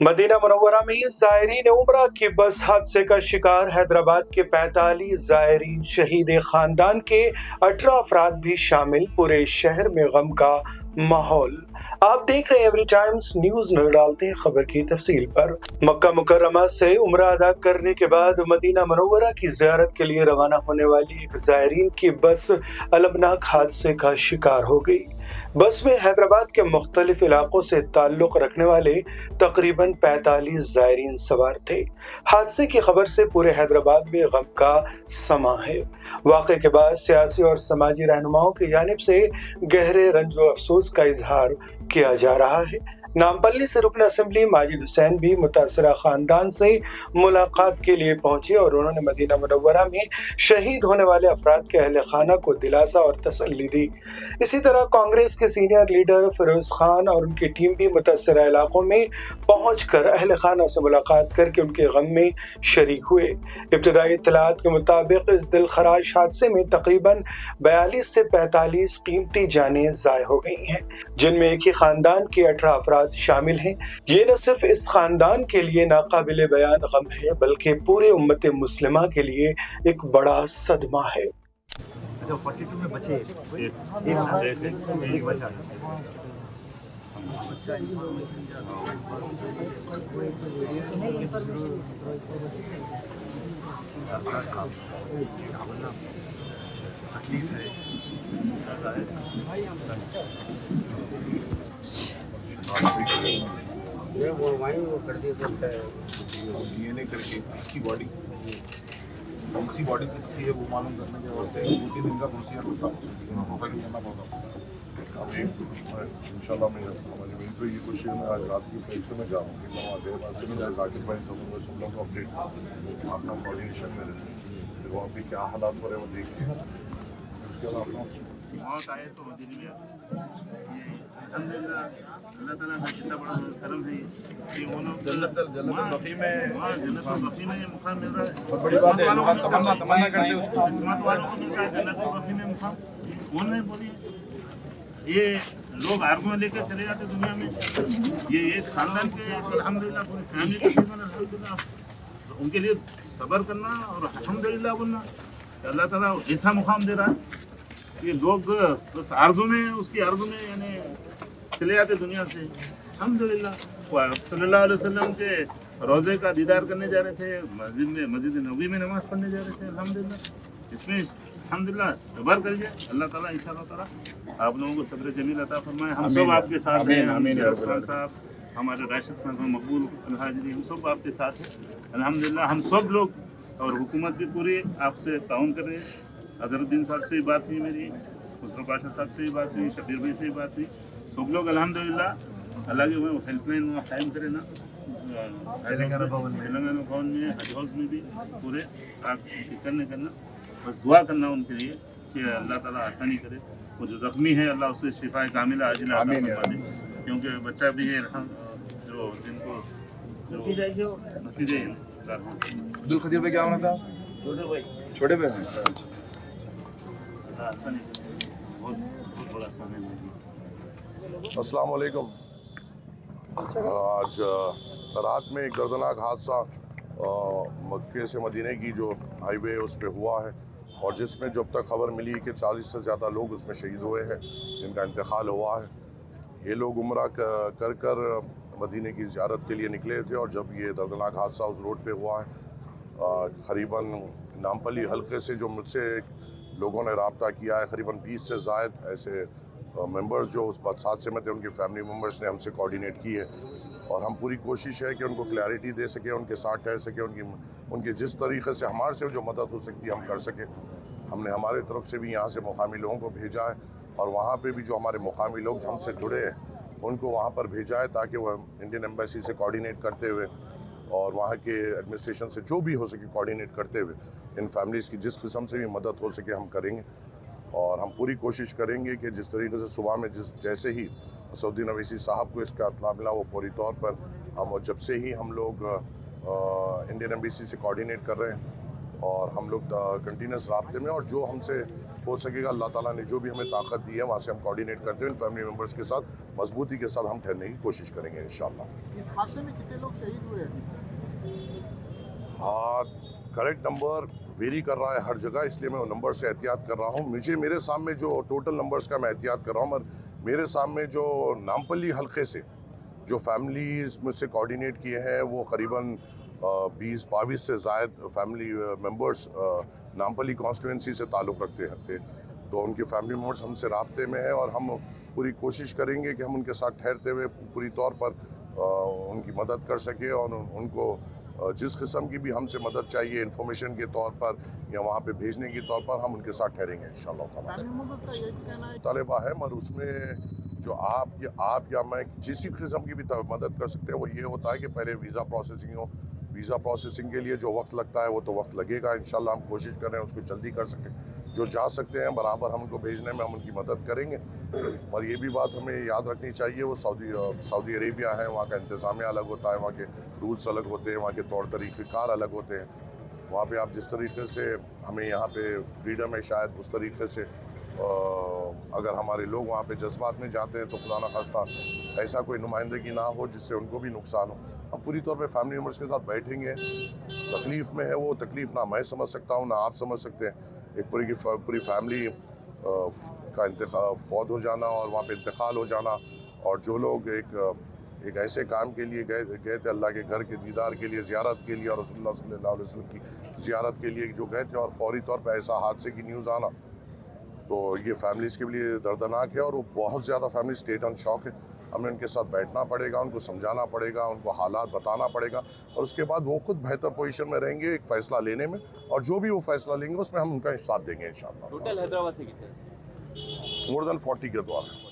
Medina Munawwara में ज़ायरीन उम्रा की बस हादसे का शिकार। हैदराबाद के 45 ज़ायरीन शहीद खानदान के 18 अफराद भी शामिल। पूरे शहर में गम का माहौल। आप देख रहे हैं एवरी टाइम्स न्यूज़। नजर डालते हैं खबर की तफसील पर। मक्का मुकर्रमा से उम्रा अदा करने के बाद मदीना मुनव्वरा की ज़ियारत के लिए रवाना होने वाली एक ज़ायरीन की बस अलमनाक हादसे का शिकार हो गई। बस में हैदराबाद के मुख्तलिफ इलाकों से ताल्लुक़ रखने वाले तकरीबन 45 ज़ायरीन सवार थे। हादसे की खबर से पूरे हैदराबाद में गम का समा है। वाक़े के बाद सियासी और समाजी रहनुमाओं की जानिब से गहरे रंजो अफसोस का इजहार किया जा रहा है। नामपल्ली से रुकन असेंबली माजिद हुसैन भी मुतासरा खानदान से मुलाकात के लिए पहुंचे और उन्होंने मदीना मुनव्वरा में शहीद होने वाले अफराद के अहल खाना को दिलासा और तसल्ली दी। इसी तरह कांग्रेस के सीनियर लीडर फिरोज खान और उनकी टीम भी मुतासरा इलाकों में पहुंचकर अहल खाना से मुलाकात करके उनके गम में शरीक हुए। इब्तदाई इत्तलात के मुताबिक इस दिलखराश हादसे में तकरीबन 42 से 45 कीमती जानें ज़ाय हो गई हैं, जिनमें एक ही खानदान के 18 अफराद शामिल हैं। ये न सिर्फ इस खानदान के लिए नाकाबिले बयान गम है, बल्कि पूरे उम्मत मुस्लिमा के लिए एक बड़ा सदमा है। 42 में बचे एक बचा। वो कर दिया डीएनए करके इसकी बॉडी कौन सी बॉडी किसकी है वो मालूम करने के वास्ते 2-3 दिन का प्रोसीजर होता है, प्रोफाइल करना पड़ता। अभी इंशाल्लाह मैं हमारी मेरी तो ये कोशिश है, मैं आज रात की परीक्षा में जाऊँगी, मैं आगे बाद से मैं जाकिर भाई करूँगा, सब लोग को अपडेट अपना कोऑर्डिनेशन में रहते हैं, वहाँ पे क्या हालात हो रहे हैं वो देख के उसके बाद अपना मौत आए तो मदीने में अल्हम्दुलिल्लाह अल्लाह ताला का कितना बड़ा करम है कि वो लोग जन्नत बक़ी में मुकाम मिल रहा है। बड़ी बात है, लोग तमन्ना करते हैं उसको, किस्मत वालों को मिलता है जन्नत बक़ी में मुकाम। कौन नहीं बोलिए, ये लोग आर्गुमेंट लेकर चले जाते दुनिया में। ये खानदान के अल्हम्दुलिल्लाह पूरी फैमिली तकरीबन अल्हम्दुलिल्लाह, तो उनके लिए सब्र करना और अल्हम्दुलिल्लाह बोलना, अल्लाह ताला ऐसा मुकाम दे रहा है। ये लोग बस आरज़ू में उसकी आरज़ू में यानी चले जाते दुनिया से। अल्हम्दुलिल्लाह सल्लल्लाहु अलैहि वसल्लम के रोज़े का दीदार करने जा रहे थे, मस्जिद नबी में नमाज़ पढ़ने जा रहे थे। अल्हम्दुलिल्लाह इसमें अल्हम्दुलिल्लाह सब्र करिए, अल्लाह ताला इंशाअल्लाह ताला आप लोगों को सब्र जमील अता फरमाए। हम सब आपके साथ हैं, खान साहब, हमारे राशिद खान साहब, मकबूल हाजिरी, हम सब आपके साथ हैं अल्हम्दुलिल्लाह। हम सब लोग और हुकूमत भी पूरी आपसे ताउन कर रहे हैं। अजहरुद्दीन साहब से ही बात हुई मेरी, खुसरो पाशा साहब से ही बात हुई, शबीर भाई से ही बात हुई। सब लोग अल्हम्दुलिल्लाह अल्लाह के वो हेल्पलाइन वहाँ कायम करे ना, तेलंगाना भवन में, हज हाउस में भी पूरे आप करना बस दुआ करना उनके लिए कि अल्लाह ताला आसानी करे। वो जो ज़ख्मी है अल्लाह उसे शिफा कामिला आजिला अता फरमा दे, क्योंकि बच्चा भी है जो जिनको नतीजे अब्दुल खदीर भाई क्या होना था, छोटे भाई अस्सलाम वालेकुम। आज रात में एक दर्दनाक हादसा मक्के से मदीने की जो हाईवे उस पे हुआ है, और जिसमें जब तक खबर मिली कि 40 से ज़्यादा लोग उसमें शहीद हुए हैं, जिनका इंतकाल हुआ है। ये लोग उम्रा कर मदीने की ज़ियारत के लिए निकले थे, और जब ये दर्दनाक हादसा उस रोड पे हुआ है, क़रीबन नामपल्ली हल्के से जो मुझसे लोगों ने रब्ता किया है, क़रीबन 20 से ज़ायद ऐसे मेंबर्स जो उस हादसे में थे, उनके फैमिली मेंबर्स ने हमसे कोऑर्डिनेट की है, और हम पूरी कोशिश है कि उनको क्लैरिटी दे सके, उनके साथ ठहर सके, उनकी जिस तरीक़े से हमारे से जो मदद हो सकती है हम कर सकें। हमने हमारे तरफ से भी यहाँ से मुकामी लोगों को भेजा है, और वहाँ पे भी जो हमारे मुकामी लोग हमसे जुड़े हैं उनको वहाँ पर भेजा है, ताकि वह इंडियन एम्बेसी से कोऑर्डिनेट करते हुए और वहाँ के एडमिनिस्ट्रेशन से जो भी हो सके कोऑर्डिनेट करते हुए इन फैमिलीज़ की जिस किस्म से भी मदद हो सके हम करेंगे। और हम पूरी कोशिश करेंगे कि जिस तरीके से सुबह में जैसे ही असदुद्दीन अवैसी साहब को इसका इत्तला मिला, वो फौरी तौर पर जब से ही हम लोग इंडियन एम्बेसी से कोऑर्डिनेट कर रहे हैं, और हम लोग कंटिन्यूस राब्ते में, और जो हमसे हो सकेगा अल्लाह ताला ने जो भी हमें ताकत दी है वहाँ से हम कोऑर्डिनेट करते हुए फैमिली मेम्बर्स के साथ मजबूती के साथ हम ठहरने की कोशिश करेंगे इंशाल्लाह। इस हादसे में कितने लोग शहीद हुए हैं? हाँ, करेक्ट नंबर वेरी कर रहा है हर जगह, इसलिए मैं नंबर से एहतियात कर रहा हूँ। मेरे सामने जो टोटल नंबर्स का मैं एहतियात कर रहा हूँ, मगर मेरे सामने जो नामपल्ली हल्के से जो फैमिलीज मुझसे कोऑर्डिनेट किए हैं वो करीबन 20-22 से ज़ायद फैमिली मेम्बर्स नामपल्ली कॉन्स्टिट्यूंसी से ताल्लुक़ रखते थे। तो उनके फैमिली मेम्बर्स हमसे राब्ते में हैं और हम पूरी कोशिश करेंगे कि हम उनके साथ ठहरते हुए पूरी तौर पर उनकी मदद कर सकें और उनको जिस किस्म की भी हमसे मदद चाहिए इंफॉर्मेशन के तौर पर या वहाँ पे भेजने के तौर पर हम उनके साथ ठहरेंगे इंशाल्लाह ताला। फैमिली मेंबर्स का ये भी कहना है तालिबा है, मगर उसमें जो आप या मैं जिस किस्म की भी मदद कर सकते हैं वो ये होता है कि पहले वीज़ा प्रोसेसिंग हो। वीज़ा प्रोसेसिंग के लिए जो वक्त लगता है वो तो वक्त लगेगा, इंशाल्लाह हम कोशिश कर रहे हैं उसको जल्दी कर सकें। जो जा सकते हैं बराबर हम उनको भेजने में हम उनकी मदद करेंगे। और ये भी बात हमें याद रखनी चाहिए, वो सऊदी अरेबिया है, वहाँ का इंतज़ामिया अलग होता है, वहाँ के रूल्स अलग होते हैं, वहाँ के तौर तरीक़ेकार अलग होते हैं। वहाँ पे आप जिस तरीके से हमें यहाँ पे फ्रीडम है, शायद उस तरीके से अगर हमारे लोग वहाँ पे जज्बात में जाते हैं तो खुदा न खास्ता ऐसा कोई नुमाइंदगी ना हो जिससे उनको भी नुकसान हो। हम पूरी तौर पे फैमिली मेम्बर्स के साथ बैठेंगे। तकलीफ़ में है वो तकलीफ़ ना मैं समझ सकता हूँ ना आप समझ सकते हैं। एक पूरी फैमिली का फौत हो जाना और वहाँ पे इंतकाल हो जाना, और जो लोग एक ऐसे काम के लिए गए थे अल्लाह के घर के दीदार के लिए, ज़ियारत के लिए और रसूलुल्लाह सल्लल्लाहु अलैहि वसल्लम की ज़ियारत के लिए जो गए थे और फौरी तौर पे ऐसा हादसे की न्यूज़ आना, तो ये फैमिलीज़ के लिए दर्दनाक है और वो बहुत ज़्यादा फैमिली स्टेट ऑन शॉक है। हमें उनके साथ बैठना पड़ेगा, उनको समझाना पड़ेगा, उनको हालात बताना पड़ेगा और उसके बाद वो खुद बेहतर पोजीशन में रहेंगे एक फ़ैसला लेने में, और जो भी वो फ़ैसला लेंगे उसमें हम उनका साथ देंगे इंशाअल्लाह। टोटल हैदराबाद से कितने? मोर देन 40 के द्वारा।